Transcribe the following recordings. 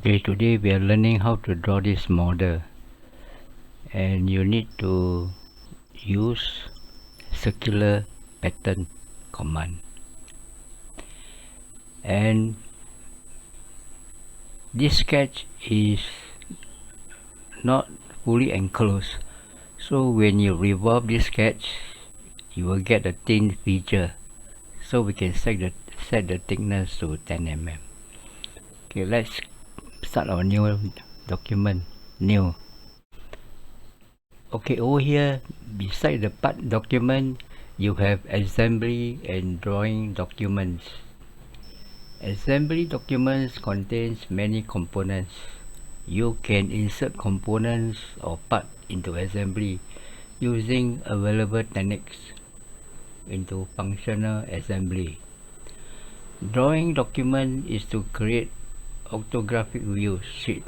Okay, today we are learning how to draw this model, and you need to use circular pattern command. And this sketch is not fully enclosed, so when you revolve this sketch you will get a thin feature, so we can set the thickness to 10 mm. Okay, let's start our new document. New. Okay, over here beside the part document you have assembly and drawing documents. Assembly documents contains many components. You can insert components or parts into assembly using available techniques into functional assembly. Drawing document is to create orthographic view sheet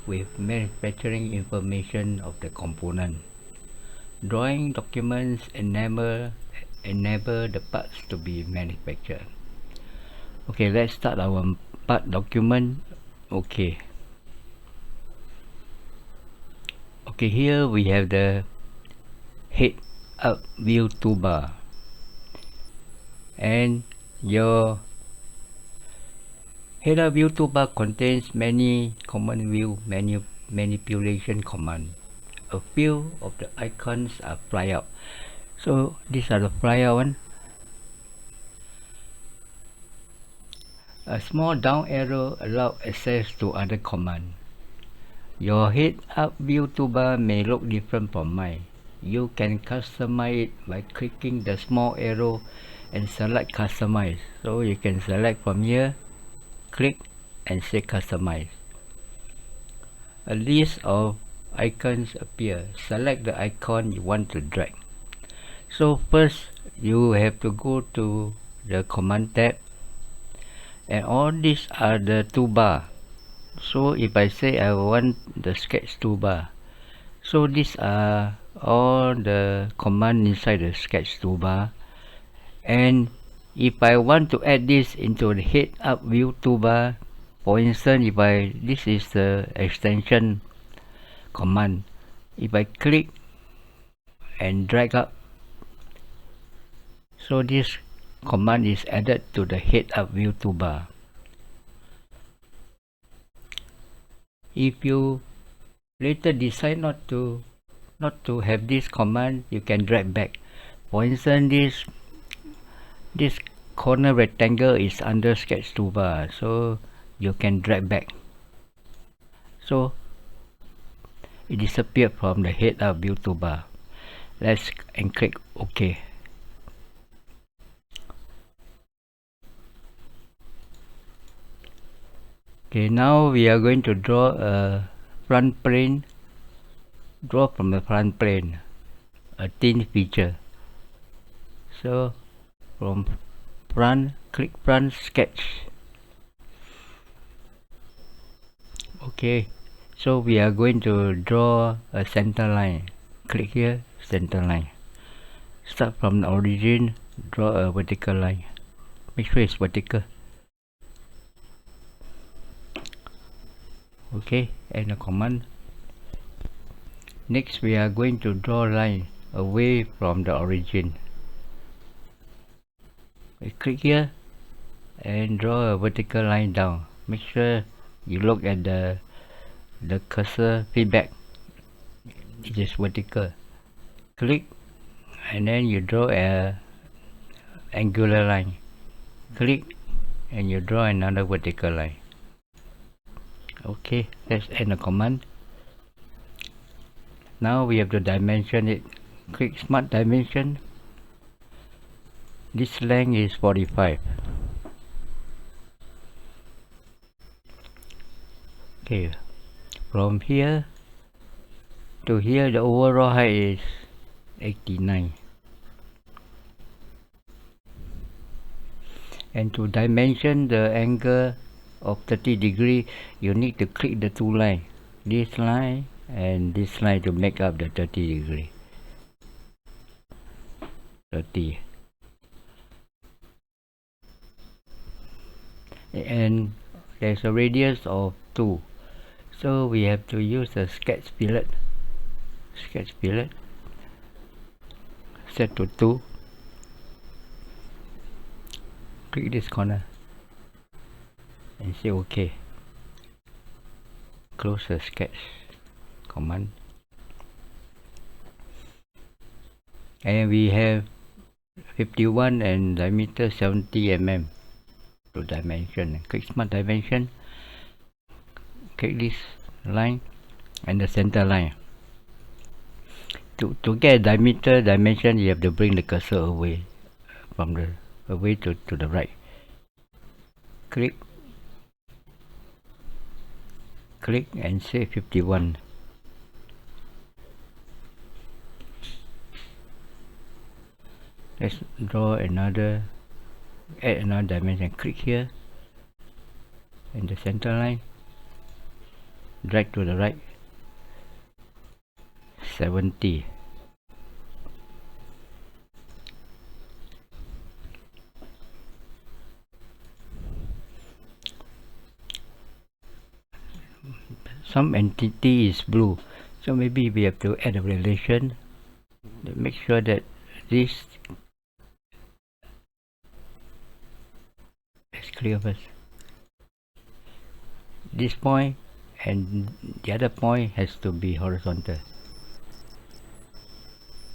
with manufacturing information of the component. Drawing documents enable the parts to be manufactured. Okay, let's start our part document. Okay, here we have the head up view toolbar, and your head up view toolbar contains many common view manipulation commands. A few of the icons are fly out, so these are the fly out one. A small down arrow allows access to other commands. Your head up view toolbar may look different from mine. You can customize it by clicking the small arrow and select customize. So you can select from here, click and say customize. A list of icons appear. Select the icon you want to drag. So first you have to go to the command tab, and all these are the toolbar. So if I say I want the sketch toolbar, so these are all the command inside the sketch toolbar. And if I want to add this into the head up view toolbar, for instance, this is the extension command. If I click and drag up, so this command is added to the head up view toolbar. If you later decide not to have this command, you can drag back. For instance, this corner rectangle is under sketch toolbar, so you can drag back, so it disappeared from the head up view toolbar. Let's click OK. Okay, now we are going to draw a front plane. Draw from the front plane a thin feature. So from front, click front sketch. Okay, so we are going to draw a center line. Click here, center line. Start from the origin, draw a vertical line. Make sure it's vertical. Okay, and a command. Next we are going to draw a line away from the origin. We click here and draw a vertical line down. Make sure you look at the cursor feedback. It is vertical. Click and then you draw a angular line. Click and you draw another vertical line. Okay, let's end the command. Now we have to dimension it. Click smart dimension. This length is 45. Okay, from here to here the overall height is 89. And to dimension the angle of 30 degree, you need to click the two lines, this line and this line, to make up the 30 degree. 30. And there's a radius of 2. So we have to use the sketch palette. Set to 2. Click this corner and say OK. Close the sketch command. And we have 51 and diameter 70 mm to dimension. Click smart dimension. Click this line and the center line. To get diameter dimension, you have to bring the cursor away from the to the right. Click and say 51. Let's draw add another dimension. Click here in the center line, drag to the right, 70. Some entity is blue, so maybe we have to add a relation to make sure that this is clear first. This point and the other point has to be horizontal.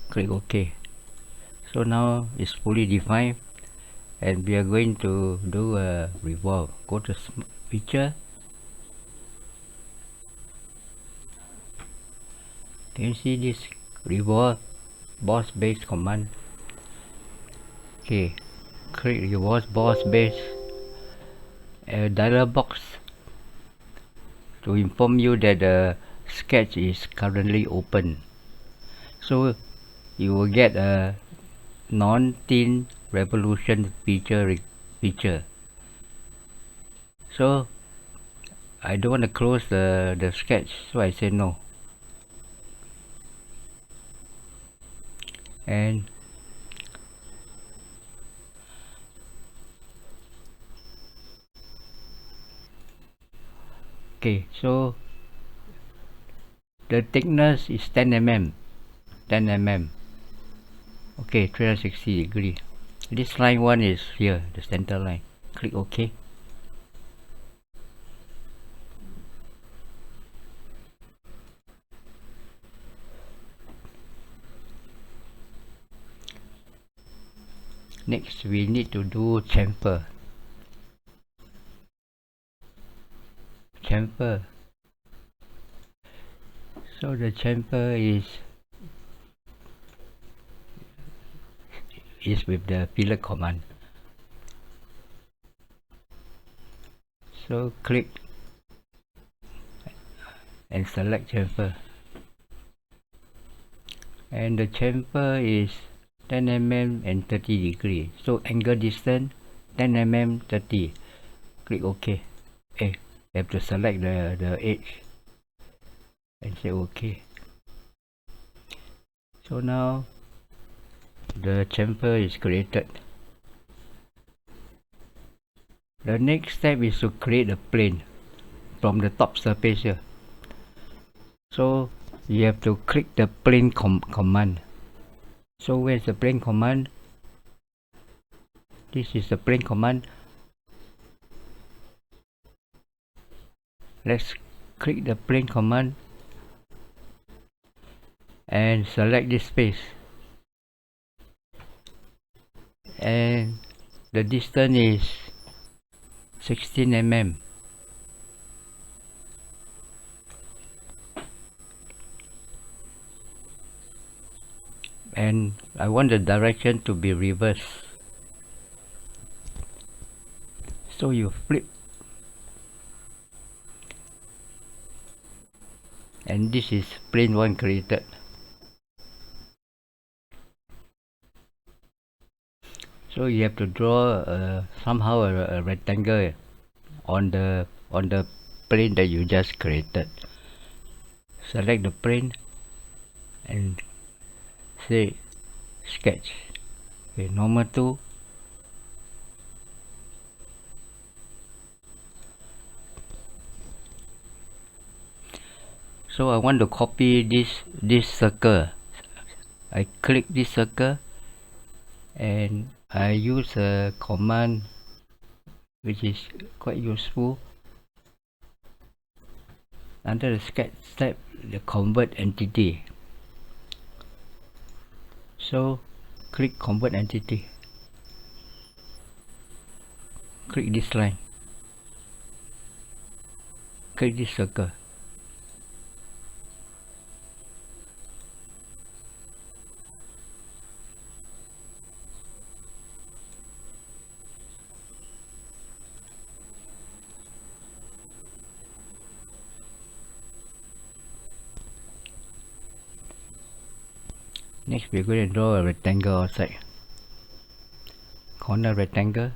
Click OK. So now it's fully defined, and we are going to do a revolve. Go to feature. Can you see this revolve boss base command? Okay, click revolve boss base. A dialog box to inform you that the sketch is currently open. So you will get a non-thin revolution feature. So I don't want to close the sketch, so I say no. And okay, so the thickness is 10 mm. Okay, 360 degree. This line one is here, the center line. Click OK. Next, we need to do chamfer. So the chamfer is with the pillar command. So click and select chamfer, and the chamfer is 10 mm and 30 degree. So angle distance 10 mm 30. Click OK. You have to select the edge and say OK. So now the chamfer is created. The next step is to create a plane from the top surface here. So you have to click the plane command. So where's the plane command? This is the plane command. Let's click the plane command and select this space, and the distance is 16 mm. And I want the direction to be reversed. So you flip, and this is plane 1 created. So you have to draw somehow a rectangle on the plane that you just created. Select the plane and say sketch. Okay, normal to So I want to copy this circle. I click this circle and I use a command which is quite useful. Under the sketch tab, the convert entity. So click convert entity. Click this line. Click this circle. Next we're going to draw a rectangle outside. Corner rectangle.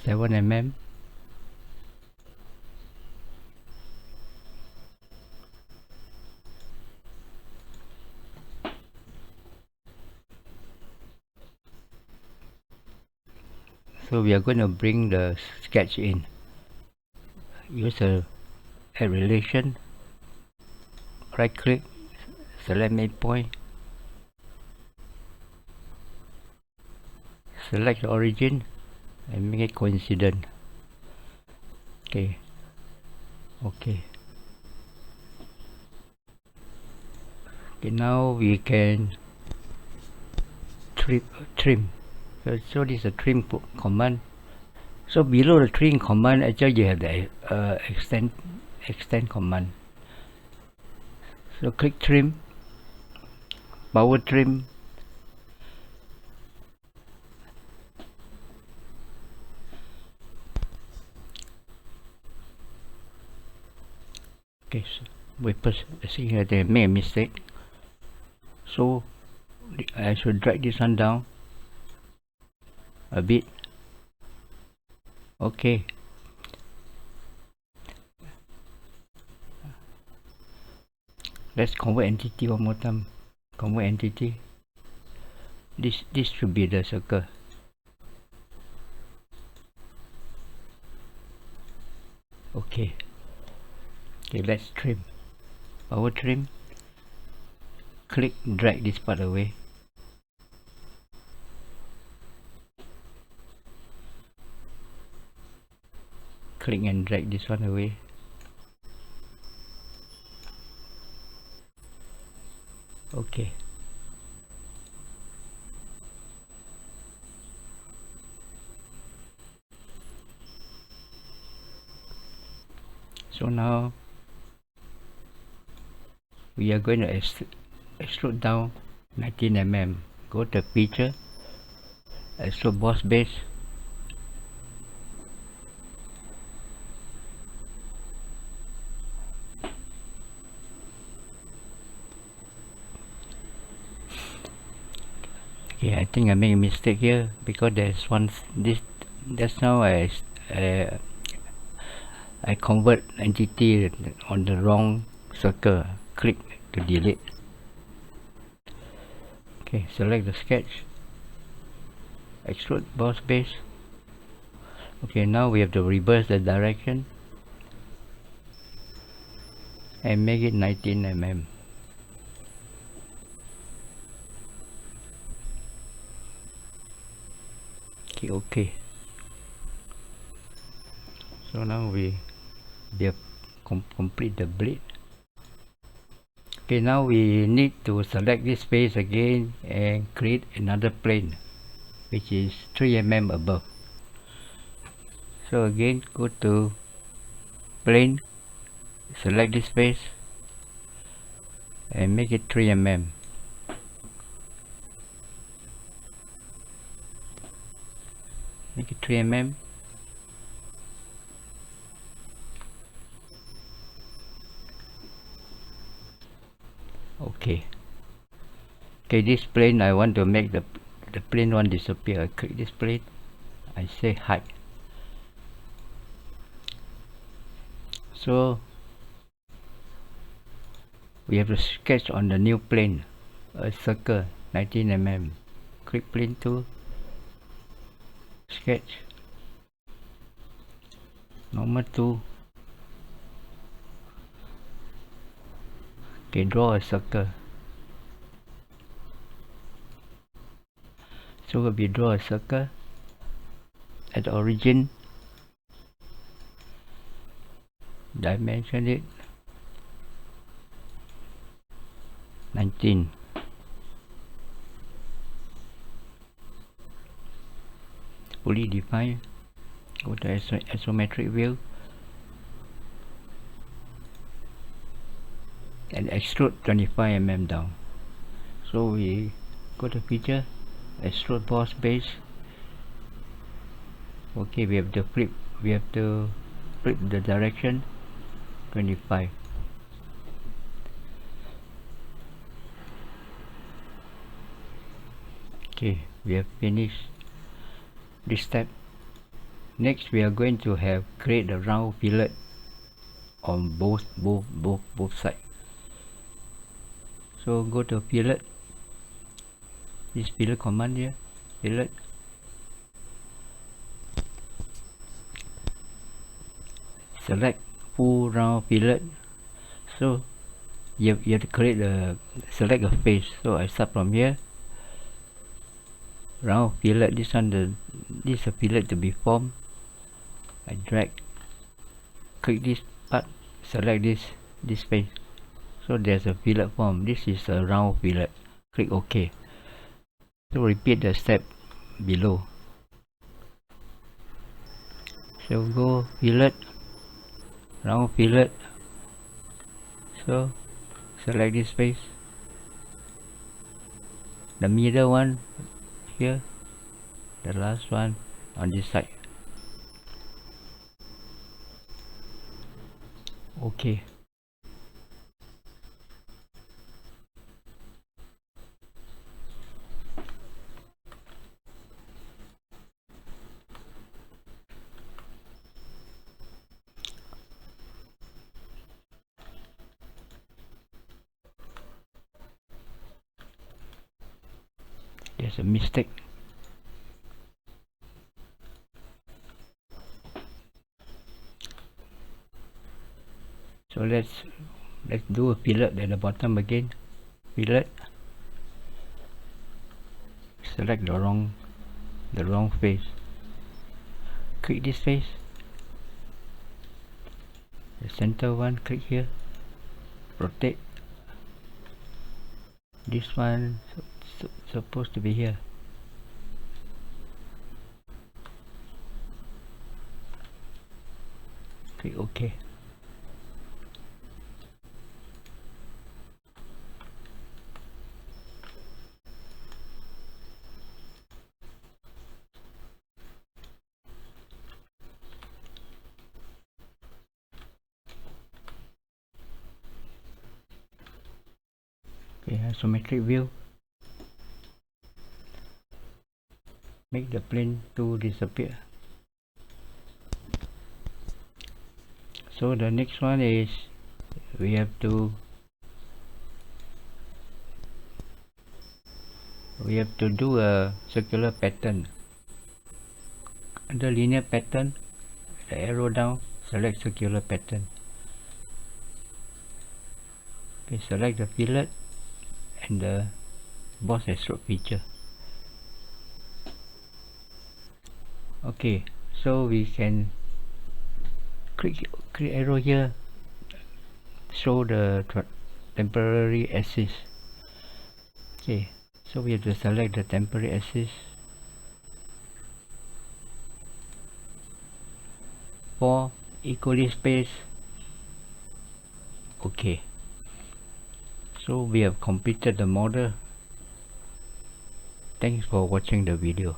Seven mm. So we are going to bring the sketch in. Use a relation. Right click, select midpoint. Select the origin and make it coincident. Okay. Okay, now we can trim. So this is a trim command. So below the trim command, actually you have the extend command. So click trim, power trim. Okay, so we see here they made a mistake. So I should drag this one down a bit. Okay. Let's convert entity one more time. Convert entity. This should be the circle. Okay. Okay, let's trim. Power trim. Click, drag this part away. Click and drag this one away. Okay. So now we are going to extrude down 19 mm. Go to feature, extrude boss base. Okay, I think I made a mistake here because there's one just now I convert entity on the wrong circle. Click to delete. Okay, select the sketch, extrude boss base. Okay, now we have to reverse the direction and make it 19 mm. Okay. So now we have complete the blade. Okay, now we need to select this face again and create another plane which is 3 mm above. So again, go to plane, select this face and make it 3 mm. Make it 3 mm. Okay. Okay, this plane I want to make the plane one disappear. I click this plane. I say hide. So we have to sketch on the new plane a circle 19 mm. Click plane 2, sketch. Number 2. Okay, draw a circle. So we draw a circle at the origin, dimension it 19. Fully defined. Go to isometric view and extrude 25 mm down. So we go to feature, extrude boss base. Okay, we have to flip the direction 25. Okay, we have finished this step. Next we are going to create a round fillet on both sides. So go to fillet, this fillet command here, fillet, select full round fillet. So you have to select a face. So I start from here, round fillet. This is a fillet to be formed. I drag, click this part, select this face. So there's a fillet form. This is a round fillet. Click OK. So repeat the step below. So go fillet, round fillet. So select this face, the middle one here, the last one on this side. Okay. There's a mistake. So let's do a fillet at the bottom again. Fillet. Select the wrong face. Click this face. The center one, click here. Rotate. This one supposed to be here. Click OK. Okay, isometric view. Make the plane to disappear. So the next one is we have to do a circular pattern. Under linear pattern, the arrow down, select circular pattern. Okay, select the fillet and the boss extrude feature. Okay, so we can click arrow here, show the temporary axis. Okay, so we have to select the temporary axis. For equally spaced. Okay, so we have completed the model. Thanks for watching the video.